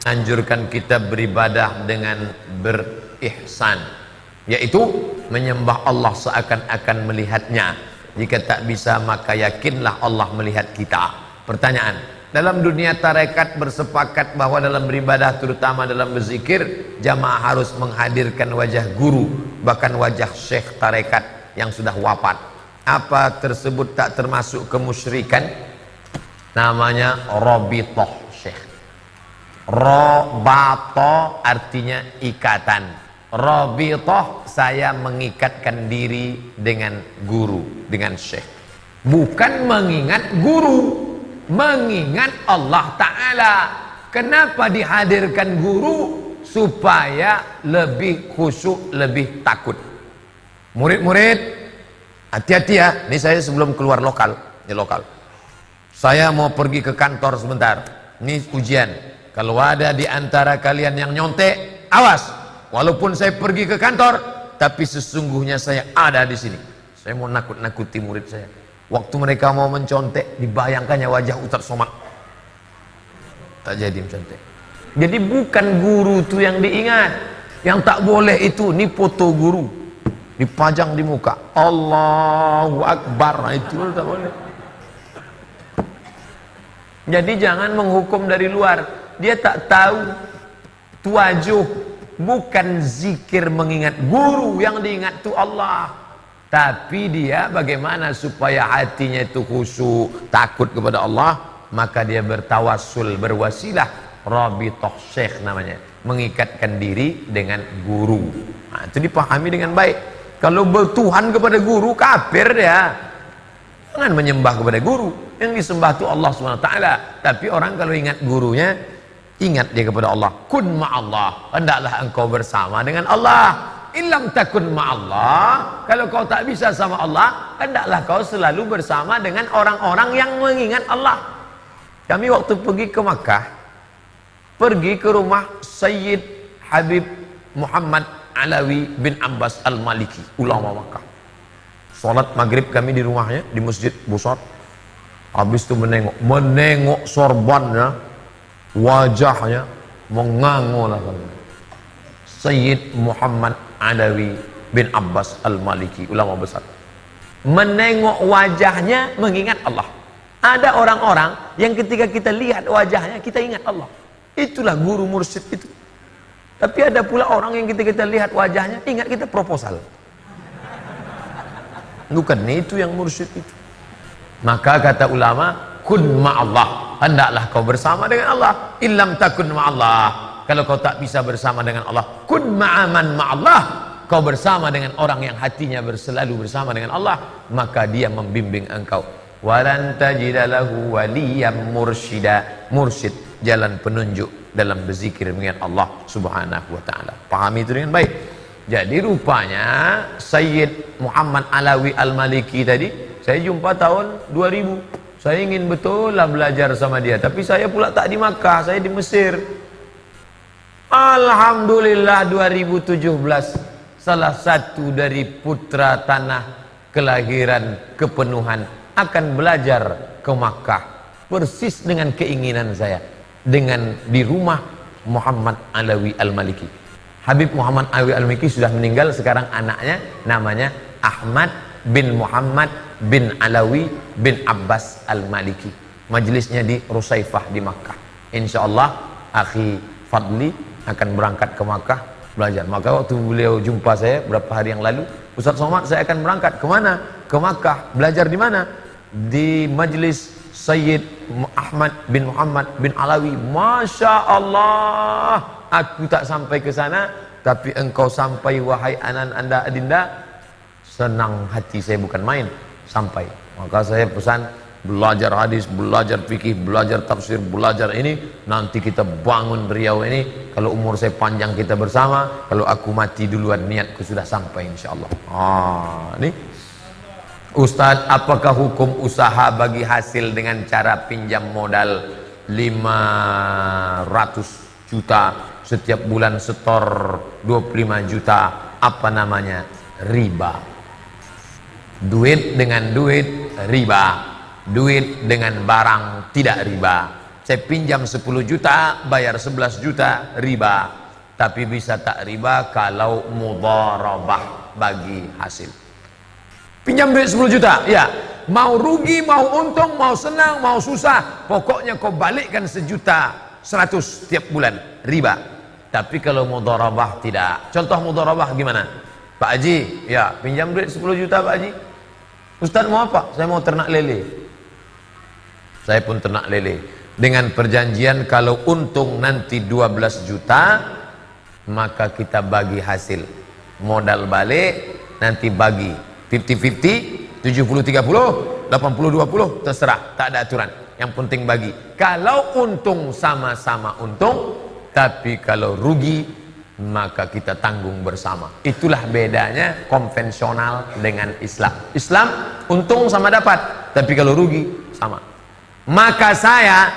anjurkan kita beribadah dengan berihsan, yaitu menyembah Allah seakan-akan melihatnya. Jika tak bisa, maka yakinlah Allah melihat kita. Pertanyaan, dalam dunia tarekat bersepakat bahwa dalam beribadah, terutama dalam berzikir, jamaah harus menghadirkan wajah guru, bahkan wajah syekh tarekat yang sudah wafat. Apa tersebut tak termasuk kemusyrikan? Namanya robitoh syekh. Robato artinya ikatan. Robitoh, saya mengikatkan diri dengan guru, dengan syekh. Bukan mengingat guru, mengingat Allah Ta'ala. Kenapa dihadirkan guru? Supaya lebih khusyuk, lebih takut. Murid-murid, hati-hati ya. Ini saya sebelum keluar lokal. Ini lokal. Saya mau pergi ke kantor sebentar. Ini ujian. Kalau ada di antara kalian yang nyontek, awas. Walaupun saya pergi ke kantor, tapi sesungguhnya saya ada di sini. Saya mau nakut-nakuti murid saya. Waktu mereka mau mencontek, dibayangkannya wajah Ustaz Somad. Tak jadi mencontek. Jadi bukan guru itu yang diingat. Yang tak boleh itu, ini foto guru. Dipajang di muka. Allahu Akbar. Nah, itu tak boleh. Jadi jangan menghukum dari luar. Dia tak tahu tuajuh. Bukan zikir mengingat guru, yang diingat itu Allah. Tapi dia bagaimana supaya hatinya itu khusyuk, takut kepada Allah, maka dia bertawassul, berwasilah, rabitoh syekh namanya, mengikatkan diri dengan guru. Nah, itu dipahami dengan baik. Kalau bertuhan kepada guru, kafir dia. Jangan menyembah kepada guru. Yang disembah itu Allah SWT. Tapi orang kalau ingat gurunya, ingat dia kepada Allah. Kun ma'allah, hendaklah engkau bersama dengan Allah. Illam takun ma'allah, kalau kau tak bisa sama Allah, hendaklah kau selalu bersama dengan orang-orang yang mengingat Allah. Kami waktu pergi ke Makkah, pergi ke rumah Sayyid Habib Muhammad Alawi bin Abbas Al-Maliki, ulama Makkah. Salat maghrib kami di rumahnya, di masjid besar. Habis itu menengok sorbannya, wajahnya mengangulah. Sayyid Muhammad Alawi bin Abbas Al-Maliki, ulama besar. Menengok wajahnya mengingat Allah. Ada orang-orang yang ketika kita lihat wajahnya kita ingat Allah. Itulah guru mursyid itu. Tapi ada pula orang yang ketika kita lihat wajahnya ingat kita proposal. Bukan itu yang mursyid itu. Maka kata ulama, kun ma'allah, hendaklah kau bersama dengan Allah. Illam takun ma'allah, kalau kau tak bisa bersama dengan Allah, kun ma'aman ma'allah, kau bersama dengan orang yang hatinya selalu bersama dengan Allah, maka dia membimbing engkau. Walan tajida lahu waliyyan mursyida, mursyid, jalan penunjuk dalam berzikir mengingat Allah Subhanahu wa taala. Pahami itu dengan baik. Jadi rupanya Sayyid Muhammad Alawi Al-Maliki tadi saya jumpa tahun 2000. Saya ingin betul lah belajar sama dia, tapi saya pula tak di Makkah, saya di Mesir. Alhamdulillah 2017 salah satu dari putra tanah kelahiran kepenuhan akan belajar ke Makkah, persis dengan keinginan saya, dengan di rumah Muhammad Alawi Al-Maliki. Habib Muhammad Alawi Al-Maliki sudah meninggal, sekarang anaknya namanya Ahmad bin Muhammad bin Alawi bin Abbas Al-Maliki. Majelisnya di Rusaifah di Makkah. Insyaallah akhi Fadli akan berangkat ke Makkah belajar. Maka waktu beliau jumpa saya berapa hari yang lalu, Ustaz Somad, saya akan berangkat ke mana? Ke Makkah. Belajar di mana? Di majelis Sayyid Ahmad bin Muhammad bin Alawi. Masya Allah, aku tak sampai ke sana, tapi engkau sampai wahai anak anda adinda. Senang hati saya bukan main sampai. Maka saya pesan, belajar hadis, belajar fikih, belajar tafsir, belajar ini. Nanti kita bangun Riau ini. Kalau umur saya panjang kita bersama. Kalau aku mati duluan, niatku sudah sampai insyaallah. Nih Ustadz, apakah hukum usaha bagi hasil dengan cara pinjam modal 500 juta setiap bulan, setor 25 juta, apa namanya? Riba. Duit dengan duit riba, duit dengan barang tidak riba. Saya pinjam 10 juta, bayar 11 juta, riba. Tapi bisa tak riba kalau mudharabah, bagi hasil. Pinjam duit 10 juta, ya. Mau rugi, mau untung, mau senang, mau susah, pokoknya kau balikkan 1.100.000 tiap bulan, riba. Tapi kalau mudharabah tidak. Contoh mudharabah gimana? Pak Haji, ya, pinjam duit 10 juta Pak Haji. Ustaz mau apa? Saya mau ternak lele. Saya pun ternak lele. Dengan perjanjian kalau untung nanti 12 juta, maka kita bagi hasil. Modal balik nanti bagi 50-50, 70-30, 80-20, terserah, tak ada aturan. Yang penting bagi. Kalau untung sama-sama untung, tapi kalau rugi maka kita tanggung bersama. Itulah bedanya konvensional dengan Islam. Islam untung sama dapat, tapi kalau rugi sama. Maka saya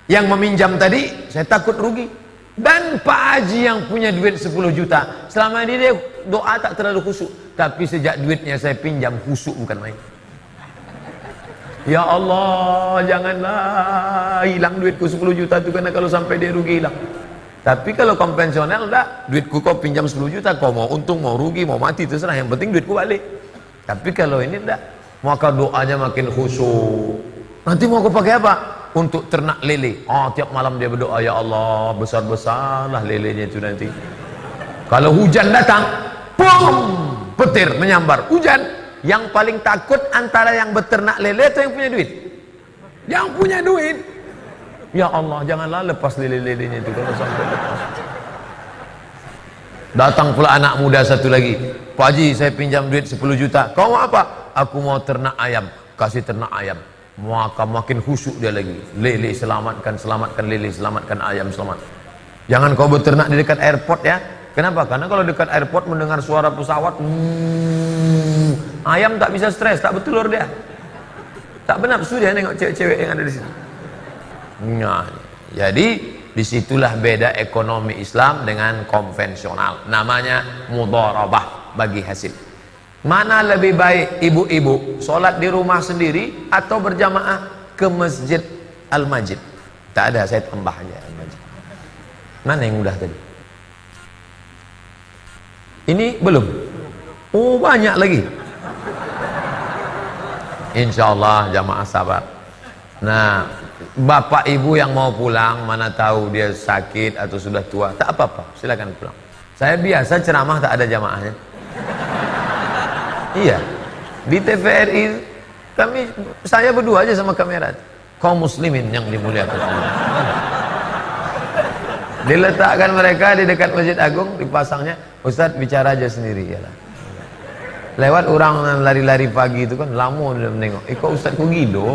yang meminjam tadi, saya takut rugi. Dan Pak Haji yang punya duit 10 juta, selama ini dia doa tak terlalu khusyuk, tapi sejak duitnya saya pinjam, khusyuk bukan main. Ya Allah, janganlah hilang duitku 10 juta itu, karena kalau sampai dia rugi hilang. Tapi kalau konvensional enggak, duitku kau pinjam 10 juta, kau mau untung, mau rugi, mau mati, terserah, yang penting duitku balik. Tapi kalau ini enggak, maka doanya makin khusyuk. Nanti mau kau pakai apa? Untuk ternak lele. Tiap malam dia berdoa, ya Allah, besar-besarlah lelenya itu nanti. Kalau hujan datang, pum, petir menyambar. Hujan, yang paling takut antara yang beternak lele atau yang punya duit? Yang punya duit. Ya Allah, janganlah lepas lele-lelenya itu kalau sampai lepas. Datang pula anak muda satu lagi. Pak Haji, saya pinjam duit 10 juta. Kau mau apa? Aku mau ternak ayam. Kasih ternak ayam. Maka makin khusyuk dia lagi. Lele selamatkan, selamatkan lele, selamatkan ayam, selamat. Jangan kau beternak di dekat airport ya. Kenapa? Karena kalau dekat airport mendengar suara pesawat, ayam tak bisa stres, tak bertelur dia. Tak bernafsu dia nengok cewek-cewek yang ada di situ. Nah, jadi disitulah beda ekonomi Islam dengan konvensional. Namanya mudharabah, bagi hasil. Mana lebih baik ibu-ibu sholat di rumah sendiri atau berjamaah ke masjid Al-Majid? Tak ada, saya tambah aja Al-Majid. Mana yang mudah tadi? Ini belum? Oh, banyak lagi. Insya Allah jamaah sabar. Nah, bapak ibu yang mau pulang, mana tahu dia sakit atau sudah tua, tak apa-apa, silakan pulang. Saya biasa ceramah tak ada jamaahnya. Iya, di TVRI saya berdua aja sama kamera. Kaum muslimin yang dimuliakan Allah. Diletakkan mereka di dekat Masjid Agung, dipasangnya, Ustadz bicara aja sendiri ya lah. Lewat orang lari-lari pagi itu kan lama udah menengok. Kok Ustadz kok gitu?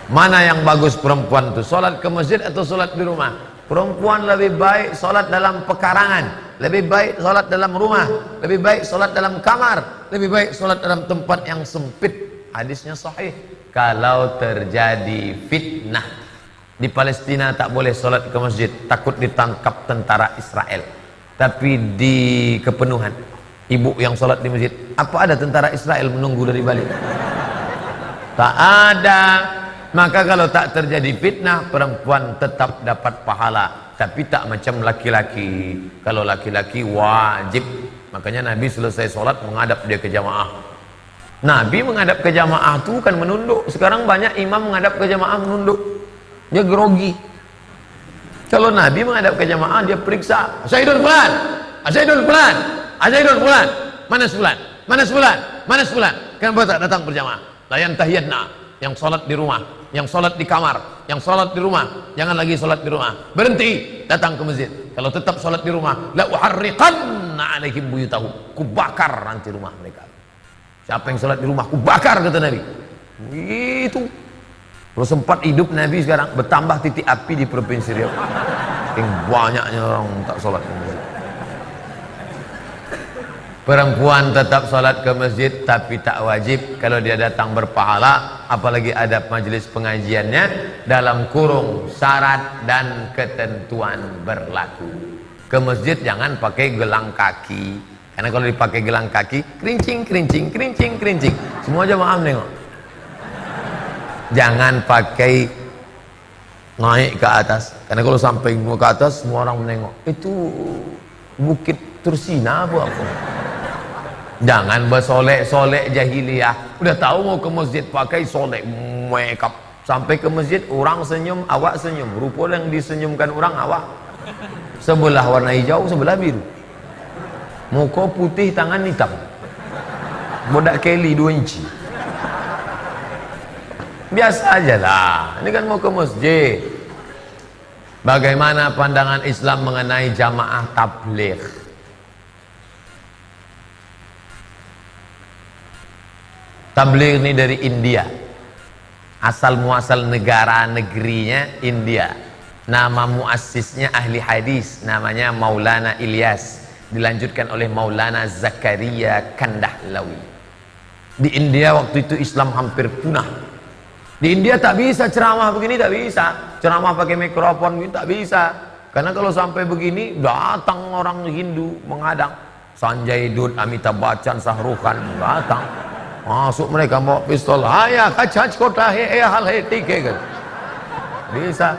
Mana yang bagus perempuan tuh? Sholat ke masjid atau sholat di rumah? Perempuan lebih baik sholat dalam pekarangan, lebih baik sholat dalam rumah, lebih baik sholat dalam kamar, lebih baik sholat dalam tempat yang sempit. Hadisnya sahih. Kalau terjadi fitnah di Palestina, tak boleh sholat ke masjid, takut ditangkap tentara Israel. Tapi di kepenuhan, ibu yang sholat di masjid, apa ada tentara Israel menunggu dari balik? Tak ada. Maka kalau tak terjadi fitnah, perempuan tetap dapat pahala, tapi tak macam laki-laki. Kalau laki-laki wajib. Makanya Nabi selesai sholat menghadap dia ke jamaah. Nabi menghadap ke jamaah itu kan menunduk. Sekarang banyak imam menghadap ke jamaah menunduk, dia grogi. Kalau Nabi menghadap ke jamaah, dia periksa, Asyhadul fulan, Asyhadul fulan, Asyhadul fulan, mana sebulan, mana sebulan, mana sebulan. Kenapa tak datang berjamaah? Layan tahiyatna. Yang sholat di rumah, yang sholat di kamar, yang sholat di rumah, jangan lagi sholat di rumah, berhenti, datang ke masjid. Kalau tetap sholat di rumah, la uharriqanna alaihim buyutahum, kubakar nanti rumah mereka. Siapa yang sholat di rumah, kubakar, kata Nabi. Itu kalau sempat hidup Nabi sekarang bertambah titik api di provinsi Riau. Yang banyaknya orang tak sholat di masjid. Perempuan tetap sholat ke masjid, tapi tak wajib. Kalau dia datang berpahala, apalagi ada majelis pengajiannya, dalam kurung syarat dan ketentuan berlaku. Ke masjid jangan pakai gelang kaki, karena kalau dipakai gelang kaki, kerincing, kerincing, kerincing, kerincing, semua jamaah menengok. Jangan pakai naik ke atas, karena kalau sampai ke atas semua orang menengok. Itu bukit Tursina apa? Jangan bersolek-solek jahiliyah. Udah tahu mau ke masjid pakai solek make up. Sampai ke masjid orang senyum, awak senyum. Rupa yang disenyumkan orang awak. Sebelah warna hijau, sebelah biru. Muka putih, tangan hitam. Bodak Kelly 2 inci. Biasa aja lah. Ini kan mau ke masjid. Bagaimana pandangan Islam mengenai jamaah tabligh? Tabligh ini dari India. Asal muasal negara negerinya India. Nama muassisnya ahli hadis, namanya Maulana Ilyas. Dilanjutkan oleh Maulana Zakaria Kandahlawi. Di India waktu itu Islam hampir punah. Di India tak bisa ceramah begini, tak bisa. Ceramah pakai mikrofon begini tak bisa. Karena kalau sampai begini datang orang Hindu menghadang. Sanjay Dutt, Amitabh Bachchan, Shahrukh Khan datang. Masuk mereka bawa pistol. Ayah kacaj kota hal tike kan. Bisa.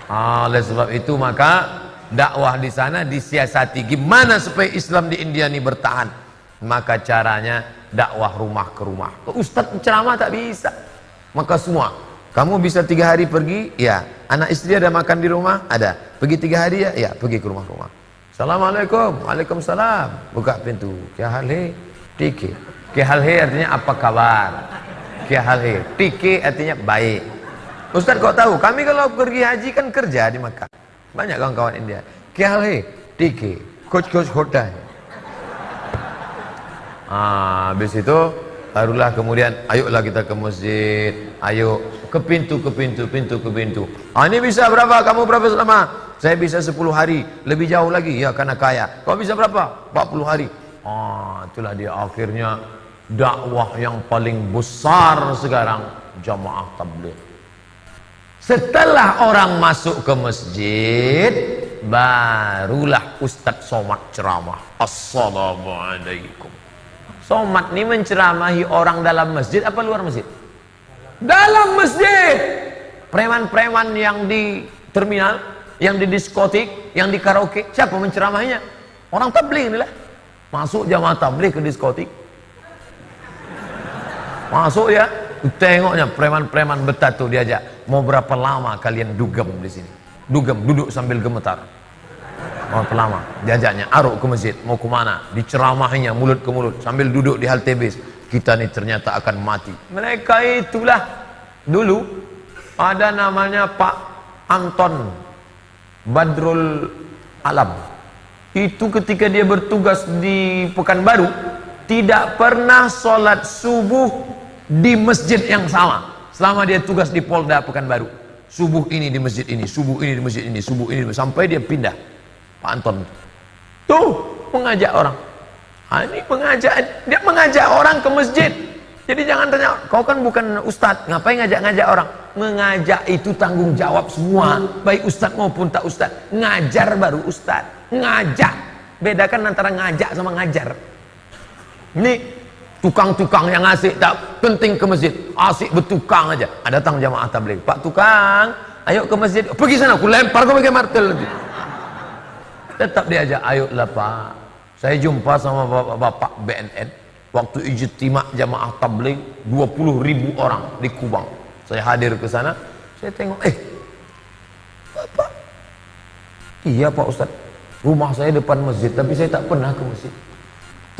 Oleh sebab itu maka dakwah di sana disiasati gimana supaya Islam di India ini bertahan. Maka caranya dakwah rumah ke rumah. Ustaz ceramah tak bisa. Maka semua, kamu bisa 3 hari pergi, ya. Anak istri ada makan di rumah, ada. Pergi 3 hari ya, ya. Pergi ke rumah-rumah. Assalamualaikum, waalaikumsalam. Buka pintu. Kya hal hai? Tike. Kya hal hai artinya apa kabar? Kya hal hai? Tike artinya baik. Ustaz kau tahu, kami kalau pergi haji kan kerja di Makkah. Banyak kawan-kawan India. Kya hal hai? Tike. Coach hotel. Habis itu barulah kemudian ayolah kita ke masjid, ayo ke pintu. Ini bisa berapa? Kamu berapa selama? Saya bisa 10 hari, lebih jauh lagi ya karena kaya. Kau bisa berapa? 40 hari. Itulah dia akhirnya dakwah yang paling besar sekarang, jamaah tabligh. Setelah orang masuk ke masjid, barulah Ustadz Somad ceramah. Assalamualaikum. Somad ini menceramahi orang dalam masjid apa luar masjid? Dalam masjid. Preman-preman yang di terminal, yang di diskotik, yang di karaoke, siapa menceramahinya? Orang tabligh inilah. Masuk jamaah tabligh ke diskotik. Masuk ya, tengoknya preman-preman bertato diajak. Mau berapa lama kalian dugem di sini? Dugem, duduk sambil gemetar. Mau berapa lama? Diajaknya aruk ke masjid. Mau kemana? Diceramahinya mulut ke mulut sambil duduk di halte bis. Kita nih ternyata akan mati. Mereka itulah dulu ada namanya Pak Anton Badrul Alam. Itu ketika dia bertugas di Pekanbaru tidak pernah sholat subuh di masjid yang sama selama dia tugas di Polda Pekanbaru. Subuh ini di masjid ini, subuh ini di masjid ini, subuh ini sampai dia pindah. Pak Anton tuh mengajak orang. Ini dia mengajak orang ke masjid. Jadi jangan tanya, kau kan bukan ustadz, ngapain ngajak-ngajak orang? Mengajak itu tanggung jawab semua, baik ustadz maupun tak ustadz. Ngajar baru ustadz. Ngajak, bedakan antara ngajak sama ngajar. Ini tukang-tukang yang asik tak penting ke masjid, asik bertukang aja. Datang jamaah tabligh, Pak tukang, ayo ke masjid. Pergi sana, aku lempar kau pakai martel nanti. Tetap diajak, ayolah Pak. Saya jumpa sama bapak BNN waktu ijtima jamaah tabligh 20.000 orang di Kubang. Saya hadir ke sana, saya tengok, Bapak. Iya Pak Ustaz, rumah saya depan masjid, tapi saya tak pernah ke masjid.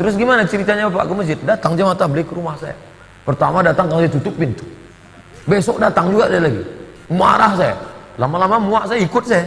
Terus gimana ceritanya Bapak ke masjid? Datang jamaah tabligh ke rumah saya. Pertama datang, saya tutup pintu. Besok datang juga dia lagi. Marah saya. Lama-lama muak saya, ikut saya.